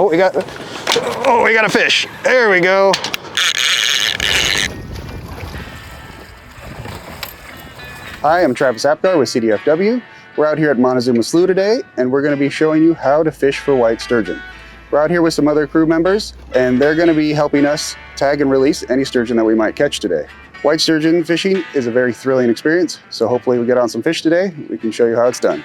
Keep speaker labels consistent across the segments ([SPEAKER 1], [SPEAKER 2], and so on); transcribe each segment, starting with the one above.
[SPEAKER 1] we got a fish. There we go. Hi, I'm Travis Apgar with CDFW. We're out here at Montezuma Slough today, and we're going to be showing you how to fish for white sturgeon. We're out here with some other crew members, and they're going to be helping us tag and release any sturgeon that we might catch today. White sturgeon fishing is a very thrilling experience, so hopefully we get on some fish today. We can show you how it's done.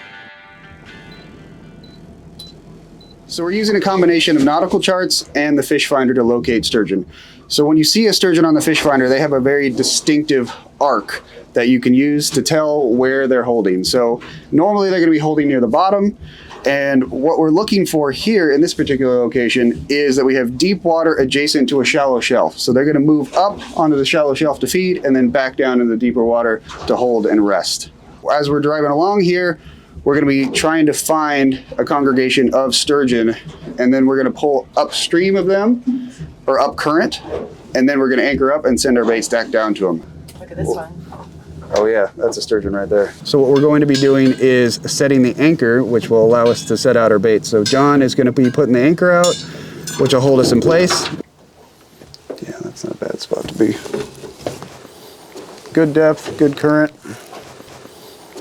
[SPEAKER 1] So we're using a combination of nautical charts and the fish finder to locate sturgeon. So when you see a sturgeon on the fish finder, they have a very distinctive arc that you can use to tell where they're holding. So normally they're going to be holding near the bottom. And what we're looking for here in this particular location is that we have deep water adjacent to a shallow shelf. So they're going to move up onto the shallow shelf to feed and then back down into the deeper water to hold and rest. As we're driving along here, we're going to be trying to find a congregation of sturgeon, and then we're going to pull upstream of them or up current, and then we're going to anchor up and send our bait stack down to them.
[SPEAKER 2] Look at this one.
[SPEAKER 1] Oh yeah, that's a sturgeon right there. So what we're going to be doing is setting the anchor, which will allow us to set out our bait. So John is going to be putting the anchor out, which will hold us in place. Yeah, that's not a bad spot to be. Good depth, good current.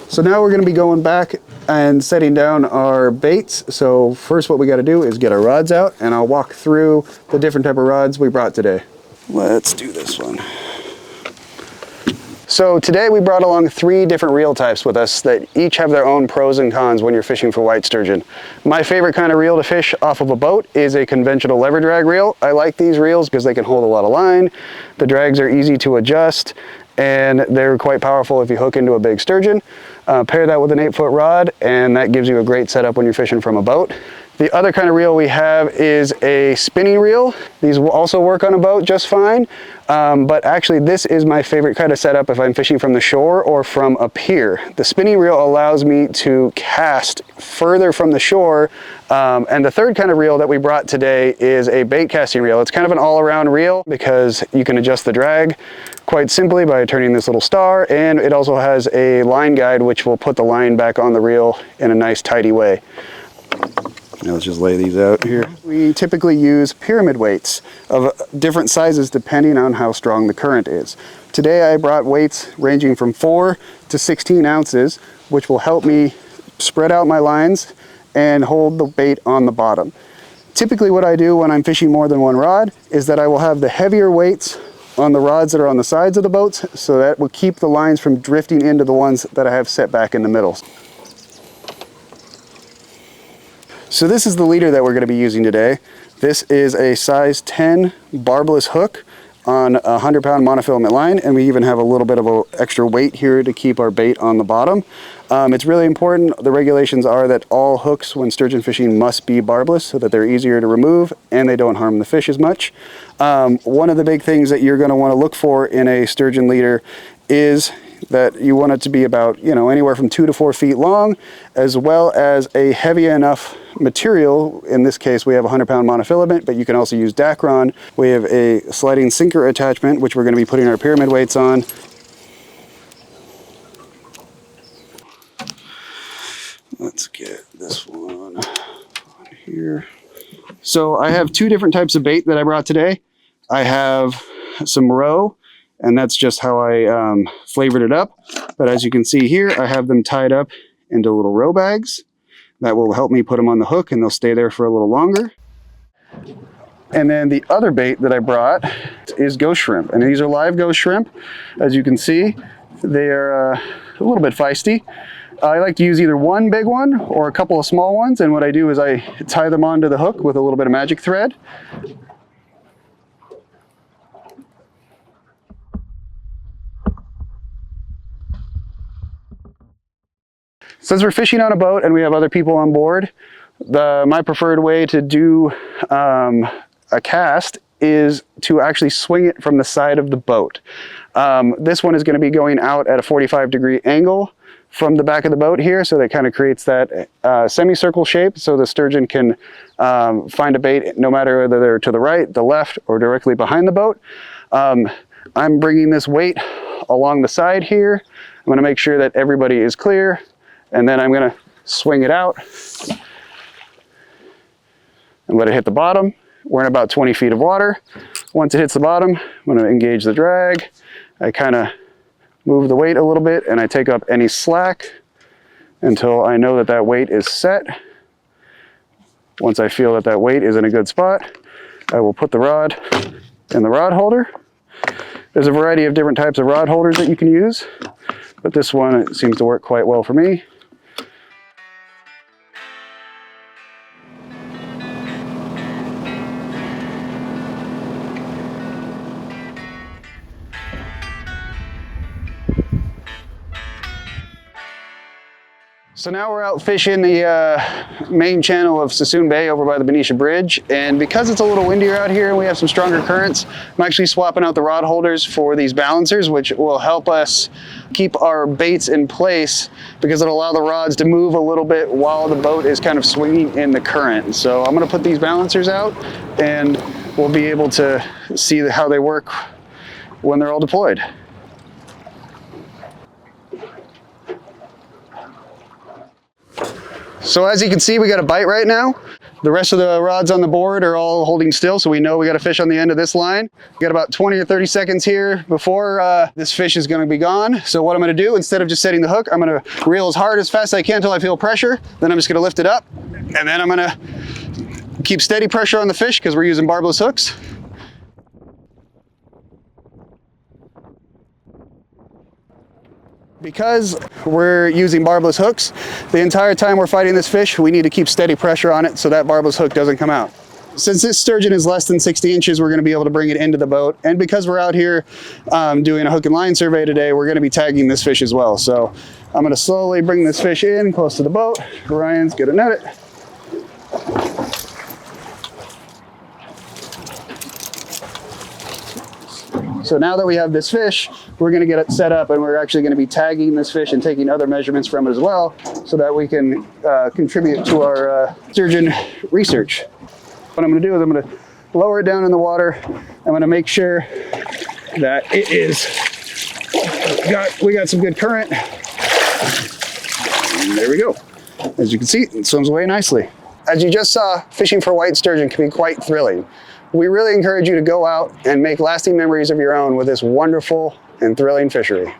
[SPEAKER 1] So now we're going to be going back and setting down our baits. So first what we got to do is get our rods out, and I'll walk through the different type of rods we brought today. Let's do this one. So today we brought along 3 different reel types with us that each have their own pros and cons when you're fishing for white sturgeon. My favorite kind of reel to fish off of a boat is a conventional lever drag reel. I like these reels because they can hold a lot of line. The drags are easy to adjust, and they're quite powerful if you hook into a big sturgeon. Pair that with an 8-foot rod, and that gives you a great setup when you're fishing from a boat. The other kind of reel we have is a spinning reel. These will also work on a boat just fine, but actually this is my favorite kind of setup if I'm fishing from the shore or from a pier. The spinning reel allows me to cast further from the shore, and the third kind of reel that we brought today is a bait casting reel. It's kind of an all-around reel because you can adjust the drag quite simply by turning this little star, and it also has a line guide which will put the line back on the reel in a nice tidy way. Now let's just lay these out here. We typically use pyramid weights of different sizes depending on how strong the current is. Today I brought weights ranging from 4 to 16 ounces, which will help me spread out my lines and hold the bait on the bottom. Typically what I do when I'm fishing more than one rod is that I will have the heavier weights on the rods that are on the sides of the boats, so that will keep the lines from drifting into the ones that I have set back in the middle. So this is the leader that we're going to be using today. This is a size 10 barbless hook on a 100-pound monofilament line, and we even have a little bit of an extra weight here to keep our bait on the bottom. It's really important. The regulations are that all hooks when sturgeon fishing must be barbless so that they're easier to remove and they don't harm the fish as much. One of the big things that you're going to want to look for in a sturgeon leader is that you want it to be about, anywhere from 2 to 4 feet long, as well as a heavy enough material. In this case, we have a 100-pound monofilament, but you can also use Dacron. We have a sliding sinker attachment, which we're going to be putting our pyramid weights on. Let's get this one on here. So I have 2 different types of bait that I brought today. I have some roe, and that's just how I flavored it up. But as you can see here, I have them tied up into little roe bags. That will help me put them on the hook, and they'll stay there for a little longer. And then the other bait that I brought is ghost shrimp. And these are live ghost shrimp. As you can see, they are a little bit feisty. I like to use either one big one or a couple of small ones. And what I do is I tie them onto the hook with a little bit of magic thread. Since we're fishing on a boat and we have other people on board, my preferred way to do a cast is to actually swing it from the side of the boat. This one is going to be going out at a 45-degree angle from the back of the boat here, so that kind of creates that semicircle shape so the sturgeon can find a bait no matter whether they're to the right, the left, or directly behind the boat. I'm bringing this weight along the side here. I'm going to make sure that everybody is clear, and then I'm going to swing it out and let it hit the bottom. We're in about 20 feet of water. Once it hits the bottom, I'm going to engage the drag. I kind of move the weight a little bit and I take up any slack until I know that that weight is set. Once I feel that that weight is in a good spot, I will put the rod in the rod holder. There's a variety of different types of rod holders that you can use, but this one, it seems to work quite well for me. So now we're out fishing the main channel of Sassoon Bay over by the Benicia Bridge, and because it's a little windier out here and we have some stronger currents, I'm actually swapping out the rod holders for these balancers, which will help us keep our baits in place because it'll allow the rods to move a little bit while the boat is kind of swinging in the current. So I'm going to put these balancers out and we'll be able to see how they work when they're all deployed. So as you can see, we got a bite right now. The rest of the rods on the board are all holding still, so we know we got a fish on the end of this line. We got about 20 or 30 seconds here before this fish is gonna be gone. So what I'm gonna do, instead of just setting the hook, I'm gonna reel as hard as fast as I can until I feel pressure. Then I'm just gonna lift it up, and then I'm gonna keep steady pressure on the fish because we're using barbless hooks. Because we're using barbless hooks, the entire time we're fighting this fish, we need to keep steady pressure on it so that barbless hook doesn't come out. Since this sturgeon is less than 60 inches, we're going to be able to bring it into the boat. And because we're out here doing a hook and line survey today, we're going to be tagging this fish as well. So I'm going to slowly bring this fish in close to the boat. Ryan's going to net it. So now that we have this fish, we're going to get it set up and we're actually going to be tagging this fish and taking other measurements from it as well so that we can contribute to our sturgeon research. What I'm going to do is I'm going to lower it down in the water. I'm going to make sure that it is, we got some good current. And there we go. As you can see, it swims away nicely. As you just saw, fishing for white sturgeon can be quite thrilling. We really encourage you to go out and make lasting memories of your own with this wonderful and thrilling fishery.